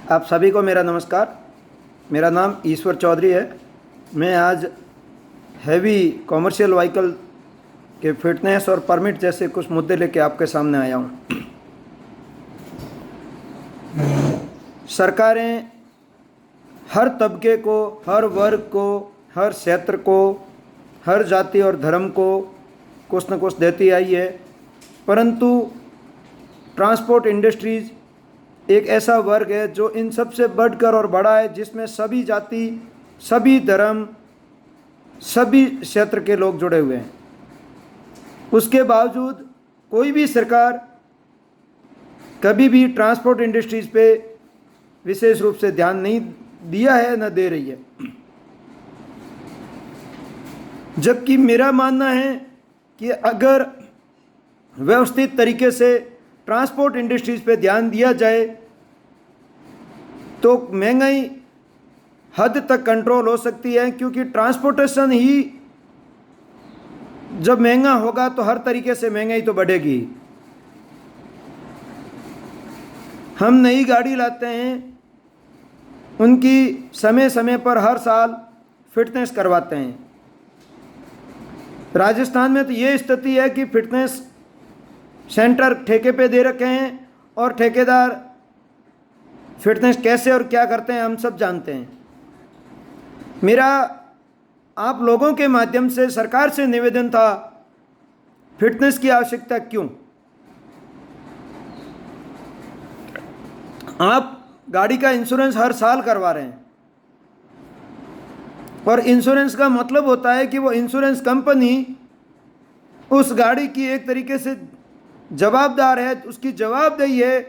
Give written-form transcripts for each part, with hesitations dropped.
आप सभी को मेरा नमस्कार। मेरा नाम ईश्वर चौधरी है। मैं आज हैवी कॉमर्शियल व्हीकल के फिटनेस और परमिट जैसे कुछ मुद्दे लेके आपके सामने आया हूँ। सरकारें हर तबके को, हर वर्ग को, हर क्षेत्र को, हर जाति और धर्म को कुछ न कुछ देती आई है, परंतु ट्रांसपोर्ट इंडस्ट्रीज़ एक ऐसा वर्ग है जो इन सबसे बढ़कर और बड़ा है, जिसमें सभी जाति, सभी धर्म, सभी क्षेत्र के लोग जुड़े हुए हैं। उसके बावजूद कोई भी सरकार कभी भी ट्रांसपोर्ट इंडस्ट्रीज़ पे विशेष रूप से ध्यान नहीं दिया है, न दे रही है। जबकि मेरा मानना है कि अगर व्यवस्थित तरीके से ट्रांसपोर्ट इंडस्ट्रीज़ पे ध्यान दिया जाए तो महंगाई हद तक कंट्रोल हो सकती है, क्योंकि ट्रांसपोर्टेशन ही जब महंगा होगा तो हर तरीके से महंगाई तो बढ़ेगी। हम नई गाड़ी लाते हैं, उनकी समय समय पर हर साल फिटनेस करवाते हैं। राजस्थान में तो ये स्थिति है कि फिटनेस सेंटर ठेके पे दे रखे हैं और ठेकेदार फिटनेस कैसे और क्या करते हैं हम सब जानते हैं। मेरा आप लोगों के माध्यम से सरकार से निवेदन था, फिटनेस की आवश्यकता क्यों? आप गाड़ी का इंश्योरेंस हर साल करवा रहे हैं और इंश्योरेंस का मतलब होता है कि वो इंश्योरेंस कंपनी उस गाड़ी की एक तरीके से जवाबदार है। उसकी जवाबदेही है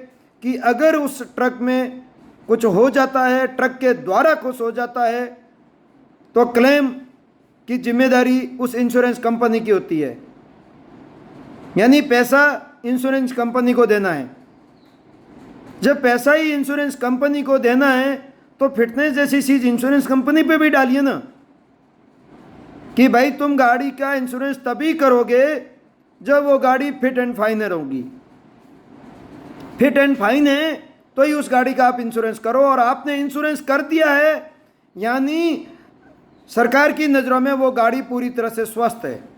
कि अगर उस ट्रक में कुछ हो जाता है, ट्रक के द्वारा कुछ हो जाता है, तो क्लेम की जिम्मेदारी उस इंश्योरेंस कंपनी की होती है। यानी पैसा इंश्योरेंस कंपनी को देना है। जब पैसा ही इंश्योरेंस कंपनी को देना है तो फिटनेस जैसी चीज़ इंश्योरेंस कंपनी पे भी डालिए ना, कि भाई तुम गाड़ी का इंश्योरेंस तभी करोगे जब वो गाड़ी फिट एंड फाइन होगी। फिट एंड फाइन है तो ही उस गाड़ी का आप इंश्योरेंस करो, और आपने इंश्योरेंस कर दिया है यानी सरकार की नज़रों में वो गाड़ी पूरी तरह से स्वस्थ है।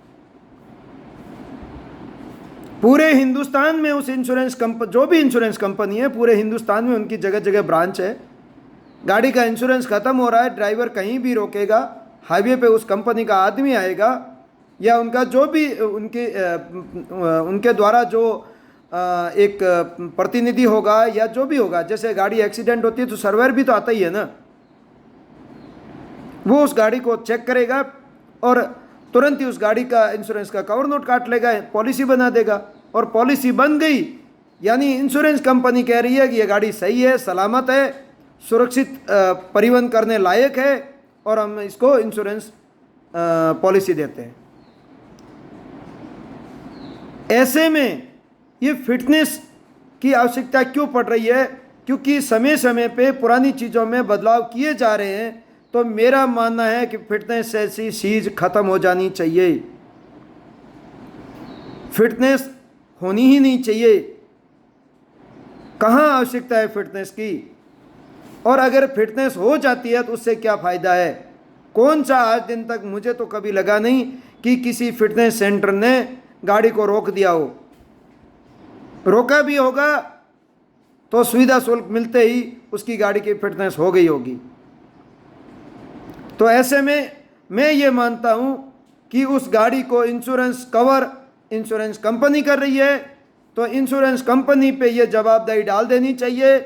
पूरे हिंदुस्तान में उस इंश्योरेंस जो भी इंश्योरेंस कंपनी है, पूरे हिंदुस्तान में उनकी जगह जगह ब्रांच है। गाड़ी का इंश्योरेंस ख़त्म हो रहा है, ड्राइवर कहीं भी रोकेगा, हाईवे पे उस कंपनी का आदमी आएगा या उनका जो भी उनके द्वारा जो एक प्रतिनिधि होगा या जो भी होगा। जैसे गाड़ी एक्सीडेंट होती है तो सर्वेयर भी तो आता ही है ना, वो उस गाड़ी को चेक करेगा और तुरंत ही उस गाड़ी का इंश्योरेंस का कवर नोट काट लेगा, पॉलिसी बना देगा। और पॉलिसी बन गई यानी इंश्योरेंस कंपनी कह रही है कि ये गाड़ी सही है, सलामत है, सुरक्षित परिवहन करने लायक है, और हम इसको इंश्योरेंस पॉलिसी देते हैं। ऐसे में ये फिटनेस की आवश्यकता क्यों पड़ रही है? क्योंकि समय समय पे पुरानी चीज़ों में बदलाव किए जा रहे हैं। तो मेरा मानना है कि फिटनेस ऐसी चीज़ खत्म हो जानी चाहिए। फिटनेस होनी ही नहीं चाहिए। कहाँ आवश्यकता है फिटनेस की? और अगर फिटनेस हो जाती है तो उससे क्या फ़ायदा है? कौन सा आज दिन तक मुझे तो कभी लगा नहीं कि किसी फिटनेस सेंटर ने गाड़ी को रोक दिया हो। रोका भी होगा तो सुविधा शुल्क मिलते ही उसकी गाड़ी की फिटनेस हो गई होगी। तो ऐसे में मैं ये मानता हूँ कि उस गाड़ी को इंश्योरेंस कवर इंश्योरेंस कंपनी कर रही है, तो इंश्योरेंस कंपनी पे ये जवाबदेही डाल देनी चाहिए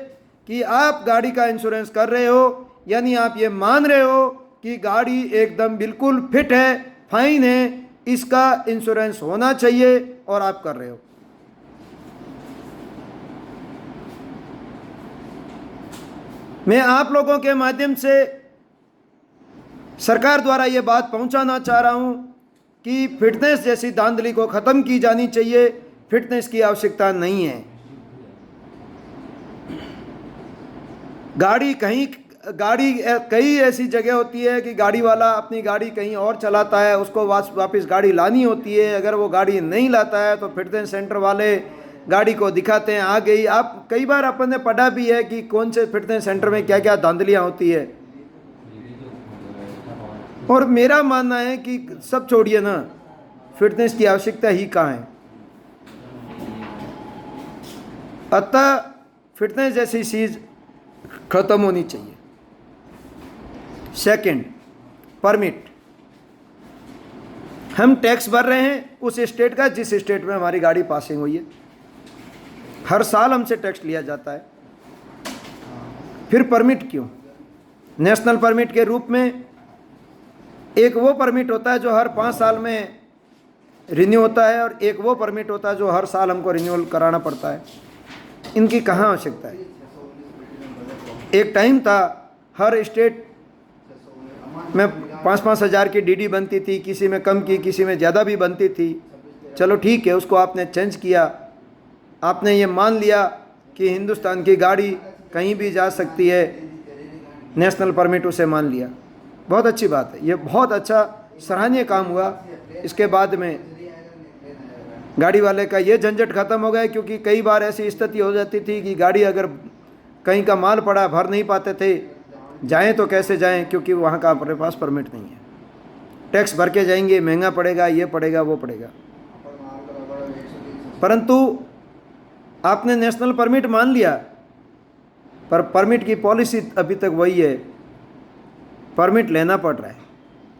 कि आप गाड़ी का इंश्योरेंस कर रहे हो, यानी आप ये मान रहे हो कि गाड़ी एकदम बिल्कुल फिट है, फाइन है, इसका इंश्योरेंस होना चाहिए और आप कर रहे हो। मैं आप लोगों के माध्यम से सरकार द्वारा ये बात पहुंचाना चाह रहा हूं कि फिटनेस जैसी धांधली को ख़त्म की जानी चाहिए। फिटनेस की आवश्यकता नहीं है। गाड़ी कई ऐसी जगह होती है कि गाड़ी वाला अपनी गाड़ी कहीं और चलाता है, उसको वापस गाड़ी लानी होती है। अगर वो गाड़ी नहीं लाता है तो फिटनेस सेंटर वाले गाड़ी को दिखाते हैं आ गई। आप कई बार अपन ने पढ़ा भी है कि कौन से फिटनेस सेंटर में क्या क्या धांधलियाँ होती है। और मेरा मानना है कि सब छोड़िए ना, फिटनेस की आवश्यकता ही कहाँ है। अतः फिटनेस जैसी चीज़ खत्म होनी चाहिए। Second, permit. हम टैक्स भर रहे हैं उस स्टेट का जिस स्टेट में हमारी गाड़ी पासिंग हुई है। हर साल हमसे टैक्स लिया जाता है, फिर परमिट क्यों? नेशनल परमिट के रूप में एक वो परमिट होता है जो हर 5 साल में रिन्यू होता है, और एक वो परमिट होता है जो हर साल हमको रिन्यूअल कराना पड़ता है। इनकी कहाँ आवश्यकता है? एक टाइम था हर स्टेट में 5-5 हज़ार की डीडी बनती थी, किसी में कम की, किसी में ज़्यादा भी बनती थी। चलो ठीक है, उसको आपने चेंज किया। आपने ये मान लिया कि हिंदुस्तान की गाड़ी कहीं भी जा सकती है, नेशनल परमिट उसे मान लिया। बहुत अच्छी बात है, ये बहुत अच्छा सराहनीय काम हुआ। इसके बाद में गाड़ी वाले का ये झंझट खत्म हो गया, क्योंकि कई बार ऐसी स्थिति हो जाती थी कि गाड़ी अगर कहीं का माल पड़ा, भर नहीं पाते थे, जाएं तो कैसे जाएं, क्योंकि वहाँ का अपने पास परमिट नहीं है। टैक्स भर के जाएंगे, महंगा पड़ेगा, ये पड़ेगा वो पड़ेगा। परंतु आपने नेशनल परमिट मान लिया, पर परमिट की पॉलिसी अभी तक वही है, परमिट लेना पड़ रहा है।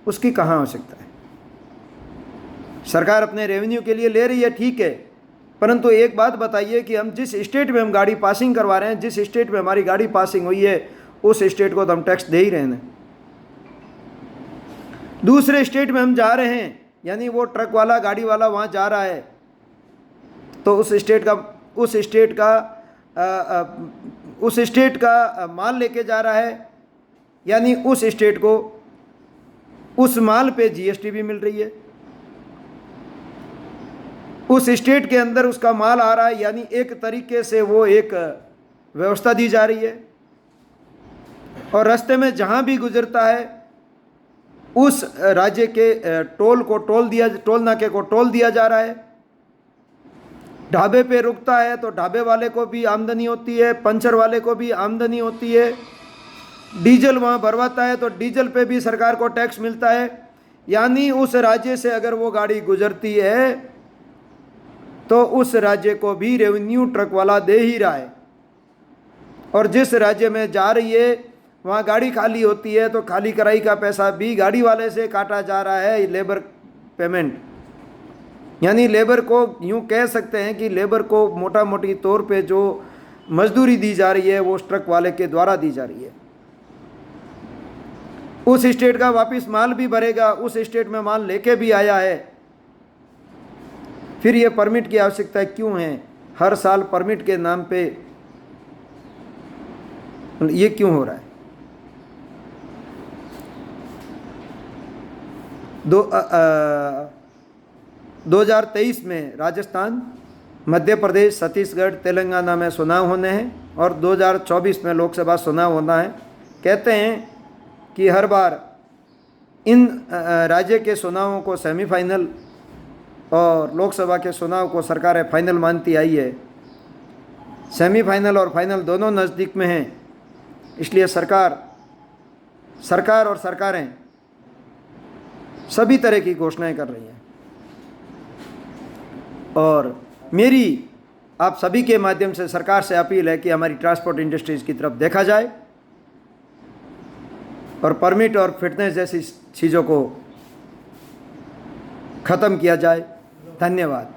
उसकी कहाँ आवश्यकता है? सरकार अपने रेवेन्यू के लिए ले रही है, ठीक है, परंतु एक बात बताइए कि हम जिस स्टेट में हम गाड़ी पासिंग करवा रहे हैं, जिस स्टेट में हमारी गाड़ी पासिंग हुई है, उस स्टेट को तो हम टैक्स दे ही रहे हैं। दूसरे स्टेट में हम जा रहे हैं, यानी वो ट्रक वाला, गाड़ी वाला वहाँ जा रहा है, तो उस स्टेट का माल लेके जा रहा है, यानी उस स्टेट को उस माल पे जीएसटी भी मिल रही है। उस स्टेट के अंदर उसका माल आ रहा है, यानी एक तरीके से वो एक व्यवस्था दी जा रही है। और रास्ते में जहाँ भी गुजरता है उस राज्य के टोल नाके को टोल दिया जा रहा है। ढाबे पे रुकता है तो ढाबे वाले को भी आमदनी होती है, पंचर वाले को भी आमदनी होती है। डीजल वहाँ भरवाता है तो डीजल पे भी सरकार को टैक्स मिलता है। यानी उस राज्य से अगर वो गाड़ी गुजरती है तो उस राज्य को भी रेवेन्यू ट्रक वाला दे ही रहा है। और जिस राज्य में जा रही है वहाँ गाड़ी खाली होती है तो खाली कराई का पैसा भी गाड़ी वाले से काटा जा रहा है, लेबर पेमेंट। यानी लेबर को यूँ कह सकते हैं कि लेबर को मोटा मोटी तौर पे जो मजदूरी दी जा रही है वो उस ट्रक वाले के द्वारा दी जा रही है। उस स्टेट का वापस माल भी भरेगा, उस स्टेट में माल लेके भी आया है। फिर ये परमिट की आवश्यकता क्यों है? हर साल परमिट के नाम पे ये क्यों हो रहा है? 2023 में राजस्थान, मध्य प्रदेश, छत्तीसगढ़, तेलंगाना में चुनाव होने हैं और 2024 में लोकसभा चुनाव होना है। कहते हैं कि हर बार इन राज्य के चुनावों को सेमीफाइनल और लोकसभा के चुनाव को सरकारें फाइनल मानती आई है। सेमीफाइनल और फाइनल दोनों नज़दीक में हैं, इसलिए सरकार और सरकारें सभी तरह की घोषणाएं कर रही हैं। और मेरी आप सभी के माध्यम से सरकार से अपील है कि हमारी ट्रांसपोर्ट इंडस्ट्रीज़ की तरफ देखा जाए और परमिट और फिटनेस जैसी चीज़ों को ख़त्म किया जाए। धन्यवाद।